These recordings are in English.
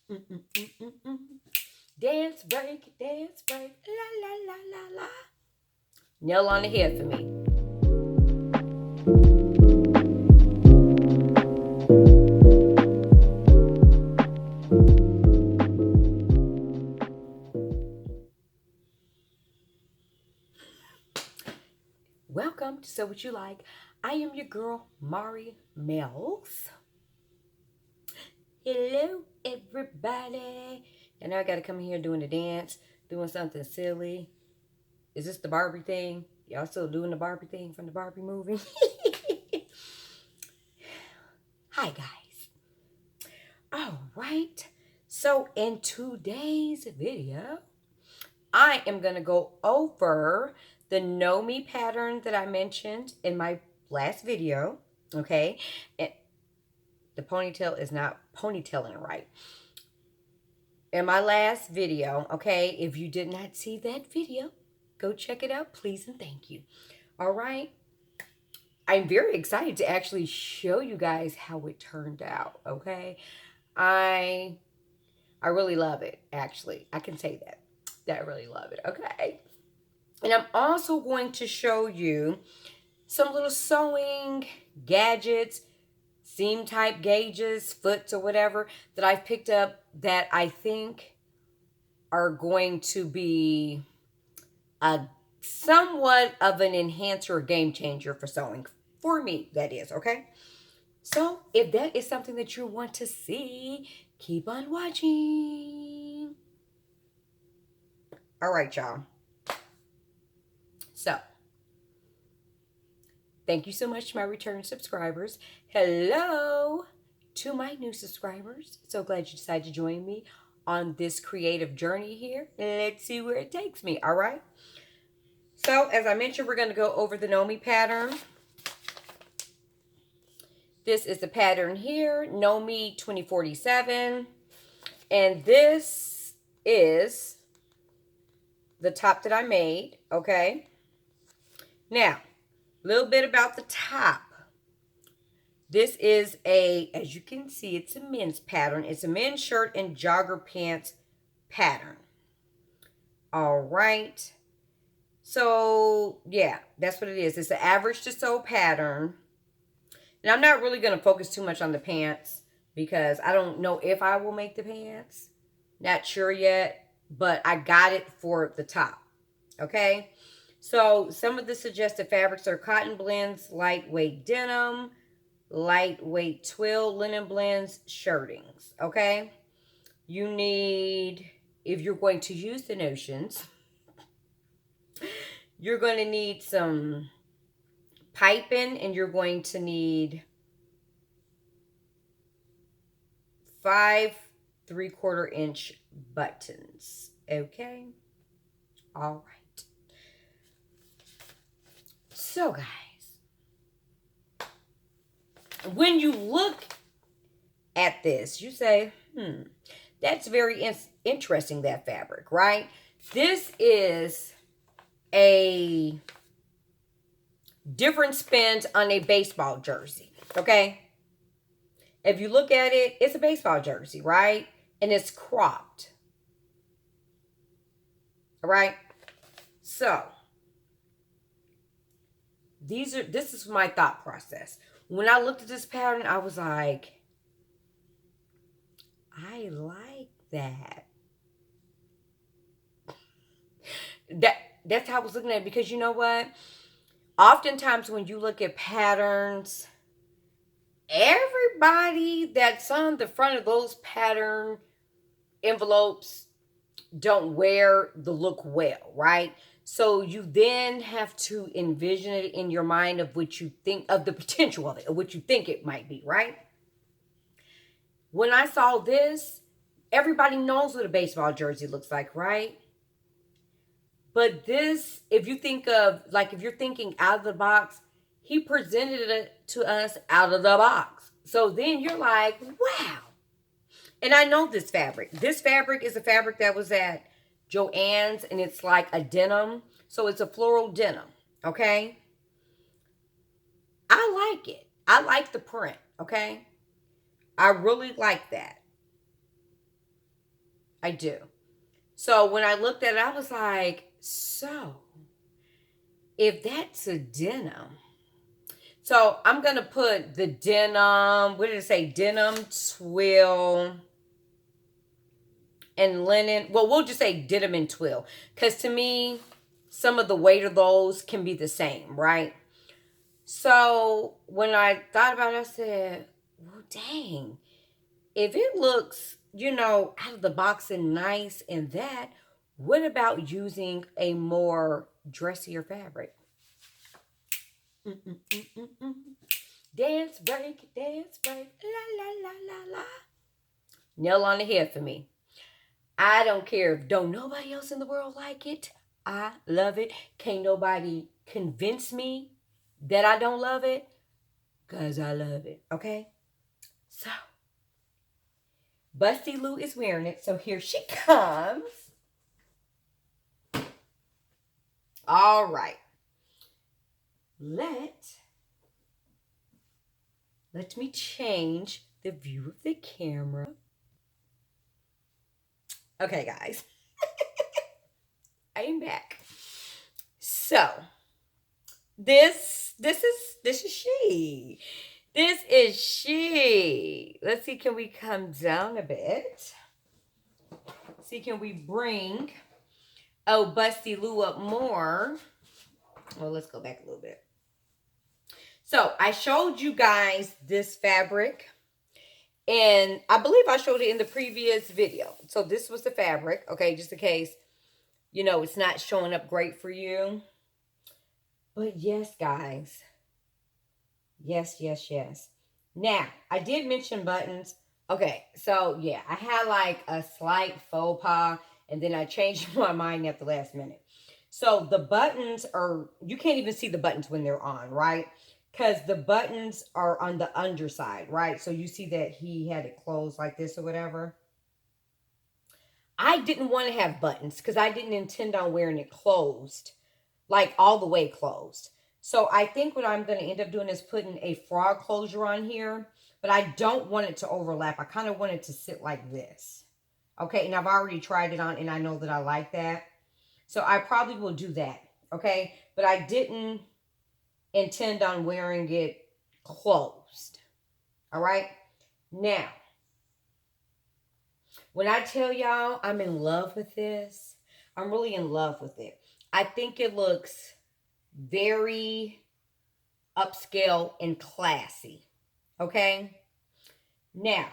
Mm-mm-mm-mm-mm. Dance break, la la la la la. Nail on the head for me. Welcome to So What You Like. I am your girl, Mari Mells. Hello, everybody. And now I gotta come here doing the dance, doing something silly. Is this the Barbie thing? Y'all still doing the Barbie thing from the Barbie movie? Hi, guys. All right. So, in today's video, I am going to go over the Knowme pattern that I mentioned in my last video. Okay. And the ponytail is not ponytailing right. In my last video, okay, if you did not see that video, go check it out, please and thank you. All right. I'm very excited to actually show you guys how it turned out, okay? I really love it, actually. I can say that. That I really love it, okay? And I'm also going to show you some little sewing gadgets, seam type gauges, foots or whatever that I've picked up that I think are going to be a somewhat of an enhancer, game changer for sewing. For me, that is, okay? So if that is something that you want to see, keep on watching. All right, y'all. So thank you so much to my return subscribers. Hello to my new subscribers. So glad you decided to join me on this creative journey here. Let's see where it takes me, all right? So as I mentioned, we're going to go over the Knowme pattern. This is the pattern here, Knowme 2047. And this is the top that I made, okay? Now, a little bit about the top. This is as you can see, it's a men's pattern. It's a men's shirt and jogger pants pattern. All right. So, yeah, that's what it is. It's an average to sew pattern. And I'm not really going to focus too much on the pants because I don't know if I will make the pants. Not sure yet, but I got it for the top. Okay. So some of the suggested fabrics are cotton blends, lightweight denim, lightweight twill, linen blends, shirtings. Okay. You need, if you're going to use the notions, you're going to need some piping and you're going to need 5 3/4 inch buttons. Okay. All right. So guys, when you look at this, you say, that's very interesting, that fabric, right? This is a different spin on a baseball jersey, okay? If you look at it, it's a baseball jersey, right? And it's cropped. All right? So, this is my thought process. When I looked at this pattern, I was like, I like that. That's how I was looking at it, because you know what? Oftentimes when you look at patterns, everybody that's on the front of those pattern envelopes don't wear the look well, right? So you then have to envision it in your mind of what you think of the potential of it, or what you think it might be, right? When I saw this, everybody knows what a baseball jersey looks like, right? But this, if you think of, like, if you're thinking out of the box, he presented it to us out of the box. So then you're like, wow. And I know this fabric. This fabric is a fabric that was at Joann's, and it's like a denim. So it's a floral denim, okay? I like it. I like the print, okay? I really like that. I do. So when I looked at it, I was like, so if that's a denim, so I'm going to put the denim, what did it say? Denim, twill, and linen. Well, we'll just say denim and twill. Because to me, some of the weight of those can be the same, right? So when I thought about it, I said, well, dang. If it looks, out of the box and nice and that, what about using a more dressier fabric? Mm-mm-mm-mm-mm. Dance break, la la la la la. Nail on the head for me. I don't care if don't nobody else in the world like it. I love it. Can't nobody convince me that I don't love it, because I love it. Okay? So, Busty Lou is wearing it. So here she comes. All right. Let me change the view of the camera. Okay, guys. I am back. So, this is she. This is she. Let's see, can we come down a bit? See, can we bring Busty Lou up more? Well, let's go back a little bit. So, I showed you guys this fabric, and I believe I showed it in the previous video. So, this was the fabric, okay, just in case, it's not showing up great for you. But yes, guys. Yes, yes, yes. Now, I did mention buttons. Okay, so yeah, I had like a slight faux pas, and then I changed my mind at the last minute. So the buttons are, you can't even see the buttons when they're on, right? Because the buttons are on the underside, right? So you see that he had it closed like this or whatever. I didn't want to have buttons because I didn't intend on wearing it closed, like all the way closed. So I think what I'm going to end up doing is putting a frog closure on here, but I don't want it to overlap. I kind of want it to sit like this. Okay, and I've already tried it on, and I know that I like that. So I probably will do that, okay? But I didn't intend on wearing it closed, all right? Now, when I tell y'all I'm in love with this, I'm really in love with it. I think it looks very upscale and classy. Okay? Now,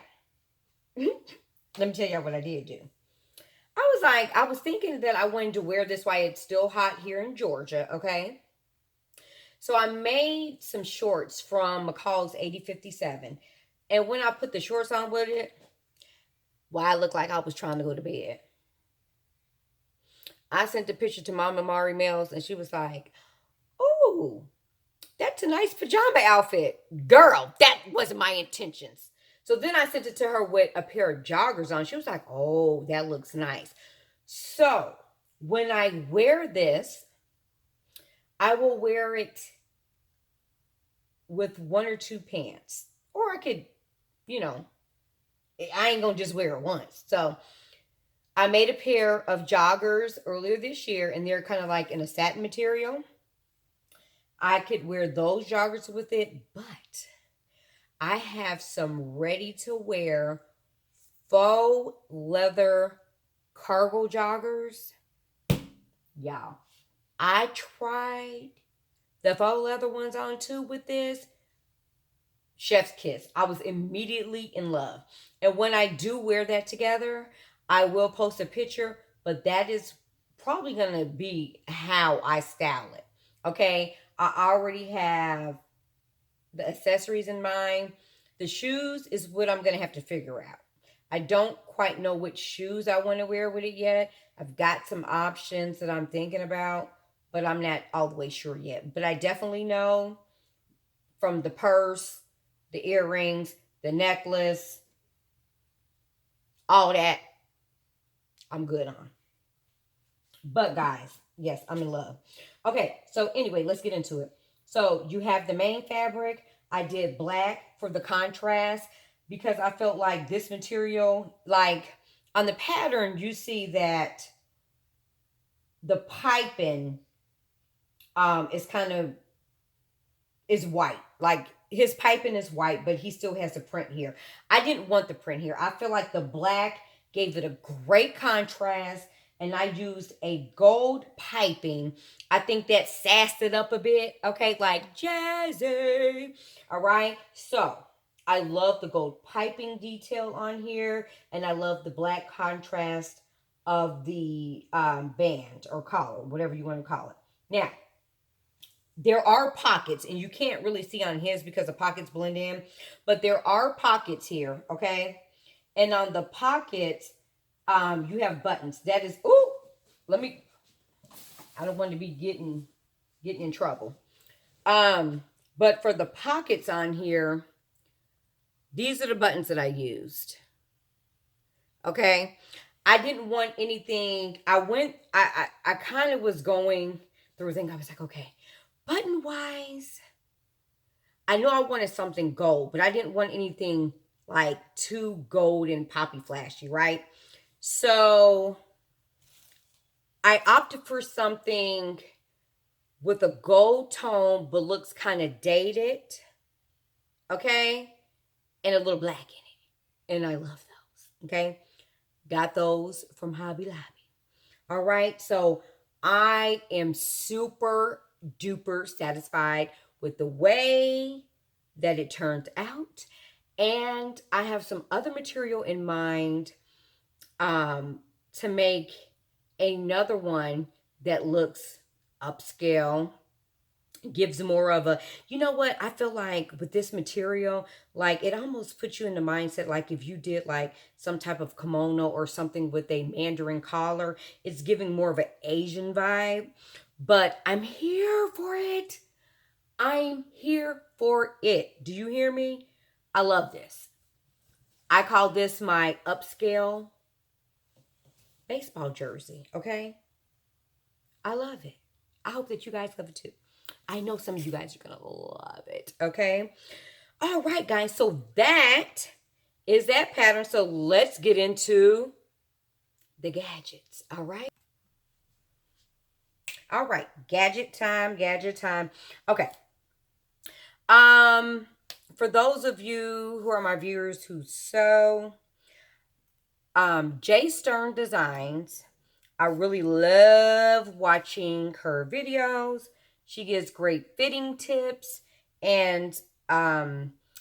let me tell y'all what I did do. I was thinking that I wanted to wear this while it's still hot here in Georgia, okay? So I made some shorts from McCall's 8057. And when I put the shorts on with it, well, I looked like I was trying to go to bed. I sent the picture to Mama Mari Mills, and she was like, "Ooh, that's a nice pajama outfit." Girl, that wasn't my intentions. So then I sent it to her with a pair of joggers on. She was like, "Oh, that looks nice." So when I wear this, I will wear it with one or two pants. Or I could, I ain't going to just wear it once. So I made a pair of joggers earlier this year, and they're kind of like in a satin material. I could wear those joggers with it, but I have some ready to wear faux leather cargo joggers. Y'all, I tried the faux leather ones on too with this. Chef's kiss. I was immediately in love. And when I do wear that together, I will post a picture, but that is probably going to be how I style it. Okay? I already have the accessories in mind. The shoes is what I'm going to have to figure out. I don't quite know which shoes I want to wear with it yet. I've got some options that I'm thinking about, but I'm not all the way sure yet. But I definitely know from the purse, the earrings, the necklace, all that, I'm good on. But guys, yes, I'm in love. Okay, so anyway, let's get into it. So you have the main fabric. I did black for the contrast because I felt like this material, like on the pattern, you see that the piping is kind of is white. Like his piping is white, but he still has the print here. I didn't want the print here. I feel like the black gave it a great contrast, and I used a gold piping. I think that sassed it up a bit. Okay, like jazzy. All right. So I love the gold piping detail on here, and I love the black contrast of the band or collar, whatever you want to call it. Now, there are pockets, and you can't really see on his because the pockets blend in, but there are pockets here, okay? And on the pockets, you have buttons. That is, ooh, I don't want to be getting in trouble. But for the pockets on here, these are the buttons that I used. Okay? I didn't want anything. I kind of was going through a thing. I was like, okay, button wise, I know I wanted something gold, but I didn't want anything like too gold and poppy flashy, right? So I opted for something with a gold tone, but looks kind of dated, okay? And a little black in it. And I love those, okay? Got those from Hobby Lobby. All right, so I am super duper satisfied with the way that it turned out. And I have some other material in mind to make another one that looks upscale, gives more of a, you know what, I feel like with this material, like it almost puts you in the mindset like if you did like some type of kimono or something with a Mandarin collar, it's giving more of an Asian vibe. But I'm here for it. I'm here for it. Do you hear me? I love this. I call this my upscale baseball jersey, okay? I love it. I hope that you guys love it too. I know some of you guys are going to love it, okay? All right, guys. So that is that pattern. So let's get into the gadgets, all right? All right, gadget time, gadget time. Okay. For those of you who are my viewers who sew, JStern Designs, I really love watching her videos. She gives great fitting tips, and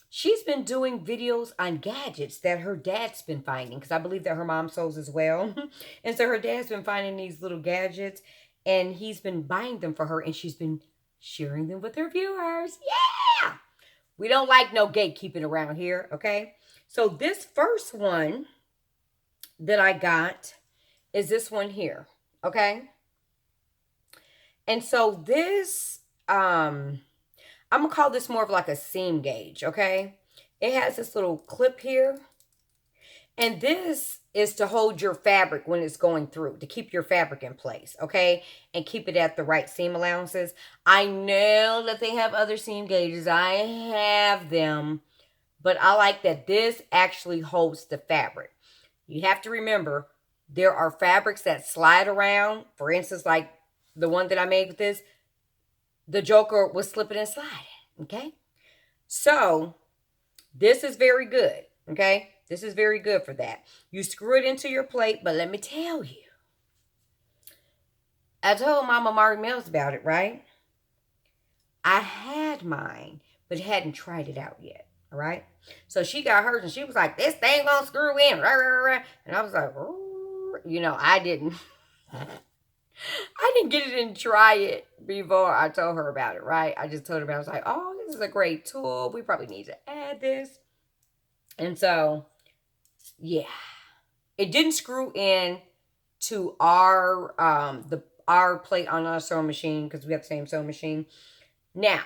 she's been doing videos on gadgets that her dad's been finding, because I believe that her mom sews as well. And so her dad's been finding these little gadgets, and he's been buying them for her, and she's been sharing them with her viewers. Yeah! We don't like no gatekeeping around here, okay? So this first one that I got is this one here, okay? And so this, I'm going to call this more of like a seam gauge, okay? It has this little clip here. And this is to hold your fabric when it's going through, to keep your fabric in place, okay? And keep it at the right seam allowances. I know that they have other seam gauges. I have them. But I like that this actually holds the fabric. You have to remember, there are fabrics that slide around. For instance, like the one that I made with this, the joker was slipping and sliding, okay? So this is very good, okay? This is very good for that. You screw it into your plate, but let me tell you, I told Mama Mari Mills about it, right? I had mine, but hadn't tried it out yet, all right? So she got hers, and she was like, this thing gonna screw in, and I was like, you know, I didn't get it and try it before I told her about it, right? I just told her about it. I was like, oh, this is a great tool. We probably need to add this. And so, yeah. It didn't screw in to our our plate on our sewing machine because we have the same sewing machine. Now,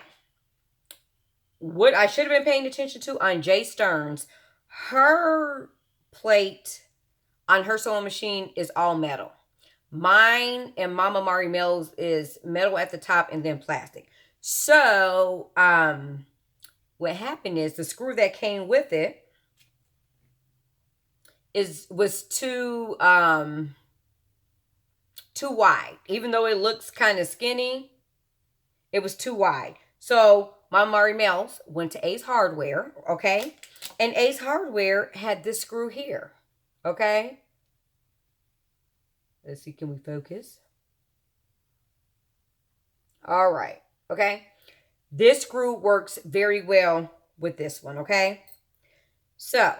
what I should have been paying attention to on JStern's, her plate on her sewing machine is all metal. Mine and Mama Mari Mills is metal at the top and then plastic. So, what happened is the screw that came with it was too wide. Even though it looks kind of skinny, it was too wide. So my Mari Mel's went to Ace Hardware, okay? And Ace Hardware had this screw here, okay? Let's see, can we focus? All right, okay? This screw works very well with this one, okay? So,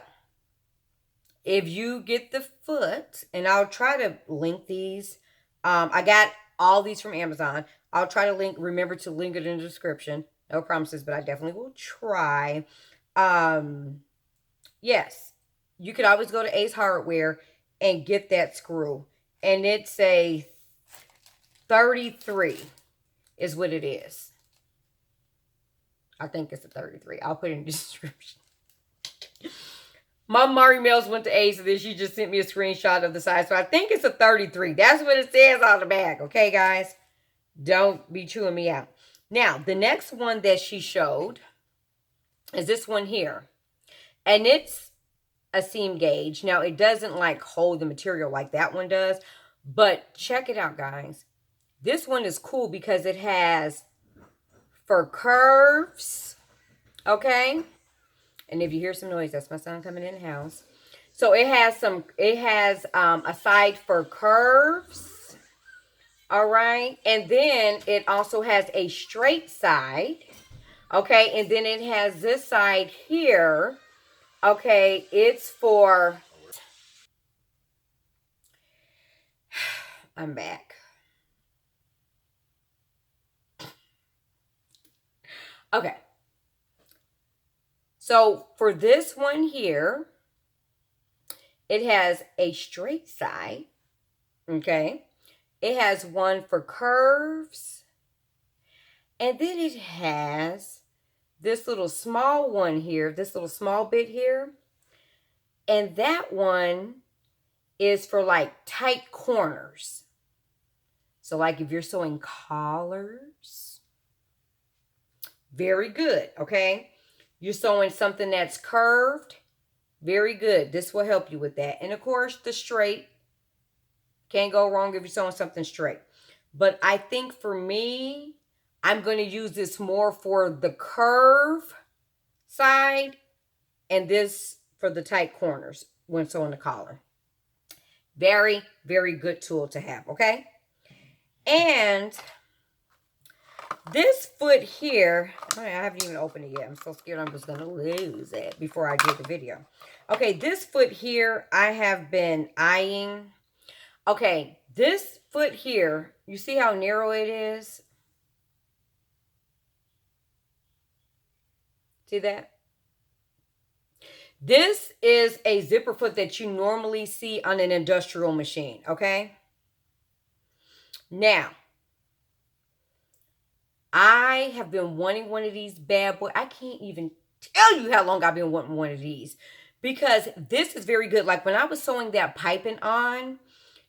if you get the foot, and I'll try to link these. I got all these from Amazon. I'll try to remember to link it in the description. No promises, but I definitely will try. Yes, you could always go to Ace Hardware and get that screw. And it's a 33 is what it is. I think it's a 33. I'll put it in the description. My Mari Mel's went to Ace, and then she just sent me a screenshot of the size. So I think it's a 33. That's what it says on the bag. Okay, guys? Don't be chewing me out. Now, the next one that she showed is this one here. And it's a seam gauge. Now, it doesn't like hold the material like that one does. But check it out, guys. This one is cool because it has for curves. Okay? And if you hear some noise, that's my son coming in the house. So it has a side for curves. All right. And then it also has a straight side. Okay. And then it has this side here. Okay. It's for, I'm back. Okay. So for this one here, it has a straight side, okay? It has one for curves, and then it has this little small one here, this little small bit here, and that one is for like tight corners. So like if you're sewing collars, very good, okay? You're sewing something that's curved, very good. This will help you with that. And of course, the straight. Can't go wrong if you're sewing something straight. But I think for me, I'm going to use this more for the curve side and this for the tight corners when sewing the collar. Very, very good tool to have, okay? And this foot here, I haven't even opened it yet. I'm so scared I'm just going to lose it before I do the video. Okay, this foot here, I have been eyeing. Okay, this foot here, you see how narrow it is? See that? This is a zipper foot that you normally see on an industrial machine, okay? Now, I have been wanting one of these bad boys. I can't even tell you how long I've been wanting one of these because this is very good. Like when I was sewing that piping on,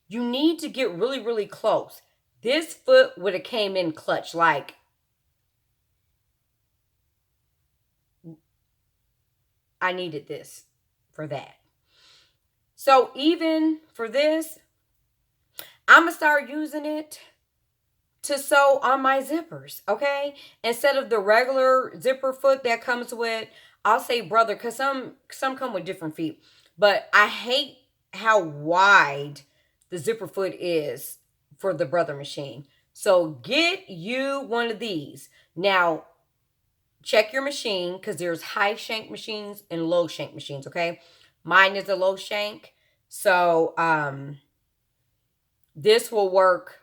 you need to get really, really close. This foot would have came in clutch. Like, I needed this for that. So even for this, I'm going to start using it to sew on my zippers, okay? Instead of the regular zipper foot that comes with, I'll say brother, because some come with different feet. But I hate how wide the zipper foot is for the brother machine. So get you one of these. Now, check your machine because there's high shank machines and low shank machines, okay? Mine is a low shank. So this will work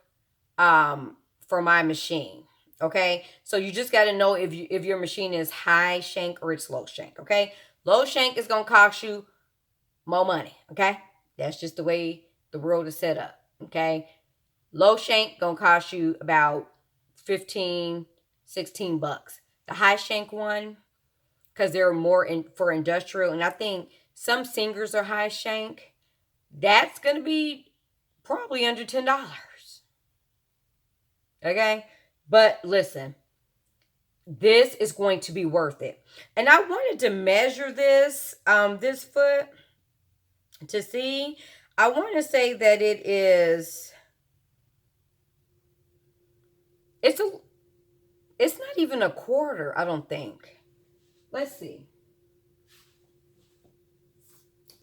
for my machine, okay? So you just got to know if your machine is high shank or it's low shank, okay? Low shank is going to cost you more money, okay? That's just the way the world is set up, okay? Low shank going to cost you about 15, 16 bucks. The high shank one, because they're more for industrial, and I think some singers are high shank, that's going to be probably under $10. Okay? But listen, this is going to be worth it. And I wanted to measure this, this foot. to see. I want to say that it's not even a quarter, I don't think. Let's see.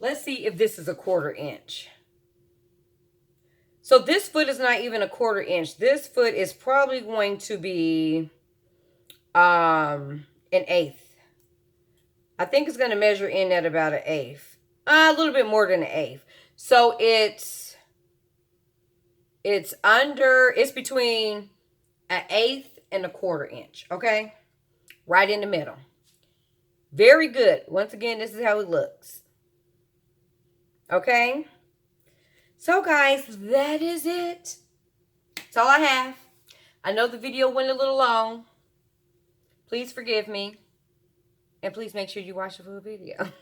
Let's see if this is a 1/4 inch. So this foot is not even a 1/4 inch. This foot is probably going to be an 1/8. I think it's going to measure in at about an 1/8. A little bit more than an 1/8. So it's between an 1/8 and a 1/4 inch, okay? Right in the middle. Very good. Once again, this is how it looks. Okay? So, guys, that is it. That's all I have. I know the video went a little long. Please forgive me. And please make sure you watch the full video.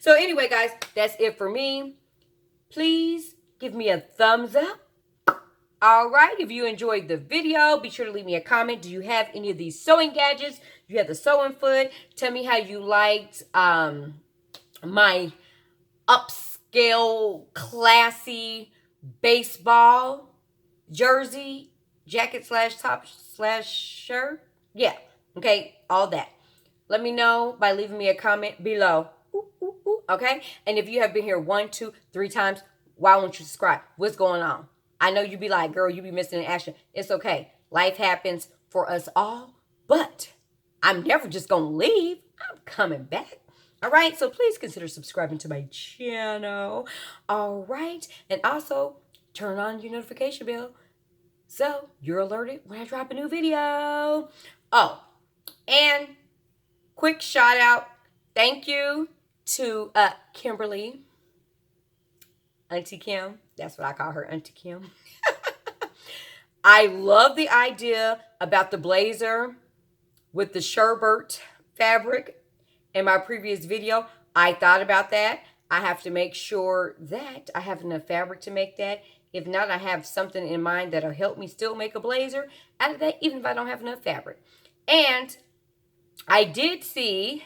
So, anyway, guys, that's it for me. Please give me a thumbs up. All right, if you enjoyed the video, be sure to leave me a comment. Do you have any of these sewing gadgets? Do you have the sewing foot? Tell me how you liked my upscale, classy baseball jersey, jacket / top / shirt. Yeah, okay, all that. Let me know by leaving me a comment below. Ooh, ooh, ooh, okay? And if you have been here 1, 2, 3 times, why won't you subscribe? What's going on? I know you be like, girl, you be missing in action. It's okay. Life happens for us all, but I'm never just going to leave. I'm coming back. All right, so please consider subscribing to my channel. All right, and also turn on your notification bell so you're alerted when I drop a new video. Oh, and quick shout out. Thank you to Kimberly. Auntie Kim. That's what I call her, Auntie Kim. I love the idea about the blazer with the sherbet fabric. In my previous video, I thought about that. I have to make sure that I have enough fabric to make that. If not, I have something in mind that'll help me still make a blazer out of that, even if I don't have enough fabric. And I did see,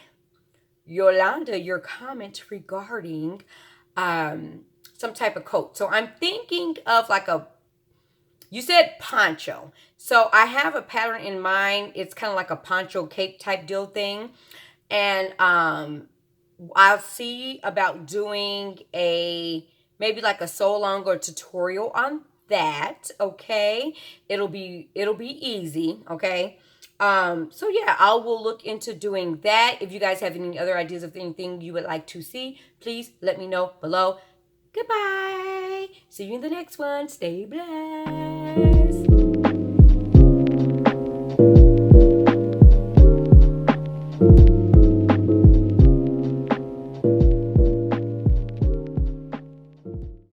Yolanda, your comment regarding some type of coat. So I'm thinking of like you said poncho. So I have a pattern in mind. It's kind of like a poncho cape type deal thing. And I'll see about doing maybe like a sew along or tutorial on that. Okay. It'll be easy. Okay. So yeah, I will look into doing that. If you guys have any other ideas of anything you would like to see, please let me know below. Goodbye. See you in the next one. Stay blessed.